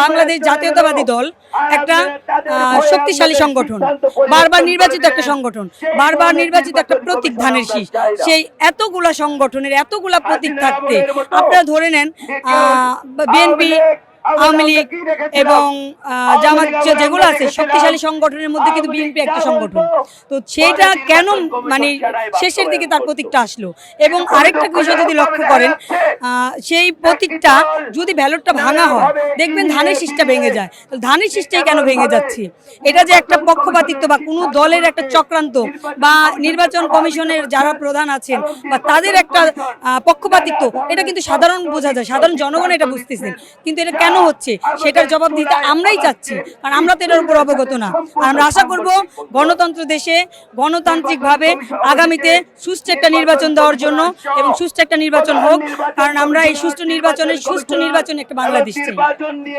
বাংলাদেশ জাতীয়তাবাদী দল একটা শক্তিশালী সংগঠন, বারবার নির্বাচিত একটা সংগঠন, বারবার নির্বাচিত একটা প্রতীক ধানের শীষ। সেই এতগুলা সংগঠনের এতগুলা প্রতীক থাকতে আপনারা ধরে নেন বিএনপি, আওয়ামী লীগ এবং জামাত যেগুলো আছে শক্তিশালী সংগঠনের মধ্যে কিন্তু বিএনপি একটা সংগঠন। তো সেটা কেন মানে শেষের দিকে তার প্রতীকটা আসলো। এবং আরেকটা বিষয় যদি লক্ষ্য করেন, সেই প্রতীকটা যদি ব্যালটটা ভাঙা হয় দেখবেন ধানের শীষটা ভেঙে যায়। তো ধানের শীষটাই কেন ভেঙে যাচ্ছে? এটা যে একটা পক্ষপাতিত্ব বা কোনো দলের একটা চক্রান্ত বা নির্বাচন কমিশনের যারা প্রধান আছেন বা তাদের একটা পক্ষপাতিত্ব, এটা কিন্তু সাধারণ বোঝা যায়, সাধারণ জনগণ এটা বুঝতেছেন। কিন্তু এটা কেন হচ্ছে সেটার জবাব দিতে আমরাই চাচ্ছি, কারণ আমরা তো এটার উপর অবগত না। আর আমরা আশা করব গণতন্ত্র দেশে গণতান্ত্রিকভাবে আগামীতে সুষ্ঠু একটা নির্বাচন দেওয়ার জন্য এবং সুষ্ঠু একটা নির্বাচন হোক, কারণ আমরা এই সুষ্ঠু নির্বাচনে একটা বাংলাদেশ চাই।